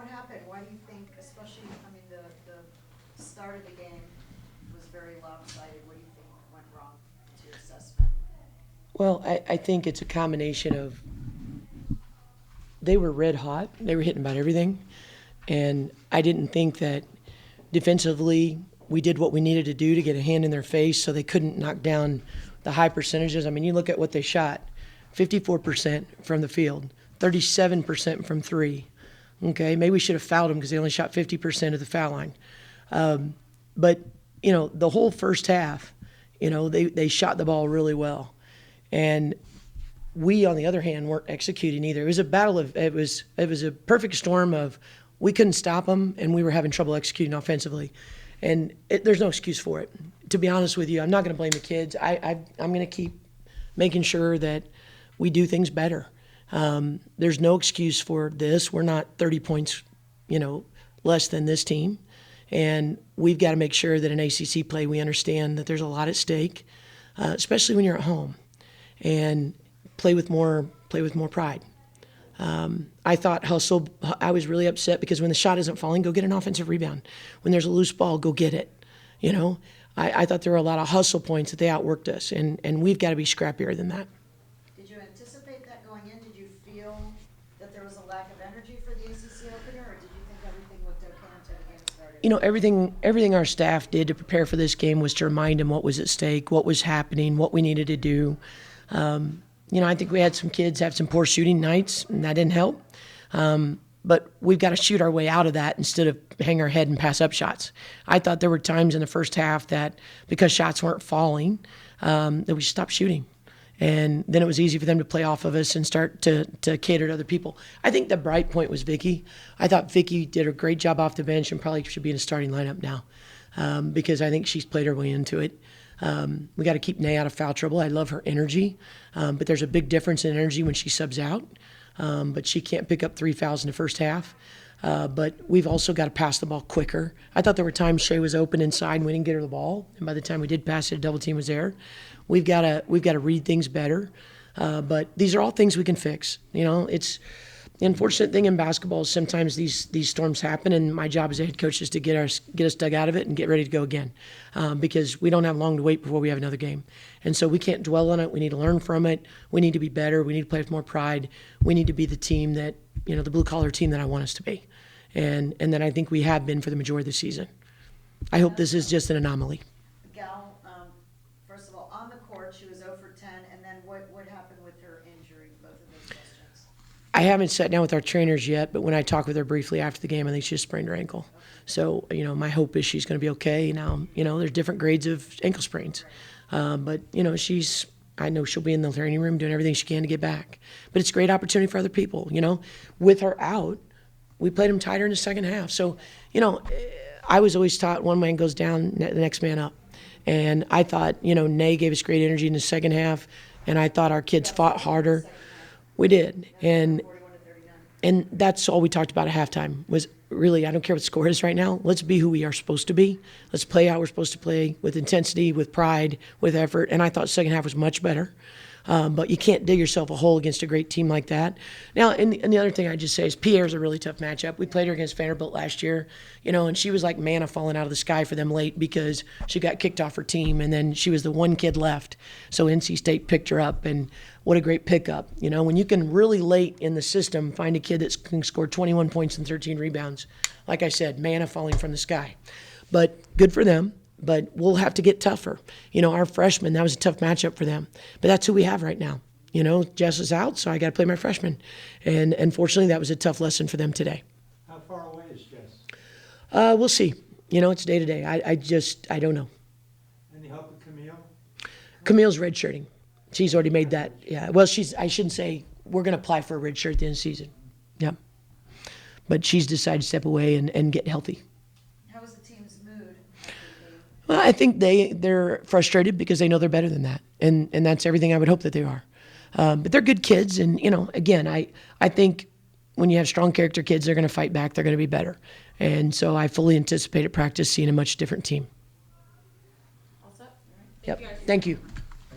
what happened? Why do you think, especially, I mean, the start of the game was very lopsided. What do you think went wrong to your assessment? Well, I think it's a combination of they were red hot. They were hitting about everything. And I didn't think that defensively we did what we needed to do to get a hand in their face so they couldn't knock down the high percentages. I mean, you look at what they shot, 54% from the field, 37% from three. Okay, maybe we should have fouled them because they only shot 50% of the foul line. But, the whole first half, they shot the ball really well. And we, on the other hand, weren't executing either. It was a battle of, it was a perfect storm of we couldn't stop them and we were having trouble executing offensively. And there's no excuse for it. To be honest with you, I'm not going to blame the kids. I'm going to keep making sure that we do things better. There's no excuse for this. We're not 30 points, less than this team. And we've got to make sure that in ACC play we understand that there's a lot at stake, especially when you're at home, and play with more pride. I thought hustle. I was really upset because when the shot isn't falling, go get an offensive rebound. When there's a loose ball, go get it. I thought there were a lot of hustle points that they outworked us, and we've got to be scrappier than that. Did you anticipate that going in? Did you feel that there was a lack of energy for the ACC opener, or did you think everything looked okay until the game started? Everything our staff did to prepare for this game was to remind them what was at stake, what was happening, what we needed to do. I think we had some kids have some poor shooting nights, and that didn't help. But we've got to shoot our way out of that instead of hang our head and pass up shots. I thought there were times in the first half that because shots weren't falling, that we stopped shooting. And then it was easy for them to play off of us and start to cater to other people. I think the bright point was Vicky. I thought Vicky did a great job off the bench and probably should be in a starting lineup now because I think she's played her way into it. We got to keep Nay out of foul trouble. I love her energy, but there's a big difference in energy when she subs out. But she can't pick up 3 fouls in the first half. But we've also got to pass the ball quicker. I thought there were times Shea was open inside and we didn't get her the ball. And by the time we did pass it, a double team was there. We've got to read things better. But these are all things we can fix. It's the unfortunate thing in basketball is sometimes these storms happen, and my job as a head coach is to get us dug out of it and get ready to go again, because we don't have long to wait before we have another game. And so we can't dwell on it. We need to learn from it. We need to be better. We need to play with more pride. We need to be the team that, the blue-collar team that I want us to be, and that I think we have been for the majority of the season. I hope this is just an anomaly. Gal, first of all, on the court, she was 0 for 10, and then what happened with her injury, both of those questions? I haven't sat down with our trainers yet, but when I talked with her briefly after the game, I think she just sprained her ankle. So, my hope is she's going to be okay. Now, there's different grades of ankle sprains. But, I know she'll be in the training room doing everything she can to get back. But it's a great opportunity for other people, With her out, we played them tighter in the second half. So, I was always taught one man goes down, the next man up. And I thought, Nay gave us great energy in the second half, and I thought our kids fought harder. We did, and that's all we talked about at halftime was really, I don't care what the score is right now, let's be who we are supposed to be. Let's play how we're supposed to play, with intensity, with pride, with effort, and I thought the second half was much better. But you can't dig yourself a hole against a great team like that. Now, and the other thing I just say is Pierre's a really tough matchup. We played her against Vanderbilt last year, and she was like manna falling out of the sky for them late because she got kicked off her team, and then she was the one kid left. So NC State picked her up, and what a great pickup. When you can really late in the system find a kid that can score 21 points and 13 rebounds, like I said, manna falling from the sky. But good for them. But we'll have to get tougher. Our freshmen, that was a tough matchup for them. But that's who we have right now. Jess is out, so I got to play my freshmen. And unfortunately, that was a tough lesson for them today. How far away is Jess? We'll see. It's day to day. I don't know. Any help with Camille? Camille's redshirting. She's already made that. Yeah. Well, I shouldn't say we're going to apply for a red shirt at the end of the season. Yeah. But she's decided to step away and get healthy. Well, I think they're frustrated because they know they're better than that, and that's everything I would hope that they are. But they're good kids, and again, I think when you have strong character kids, they're going to fight back. They're going to be better, and so I fully anticipate at practice seeing a much different team. All set? All right. Yep. Thank you.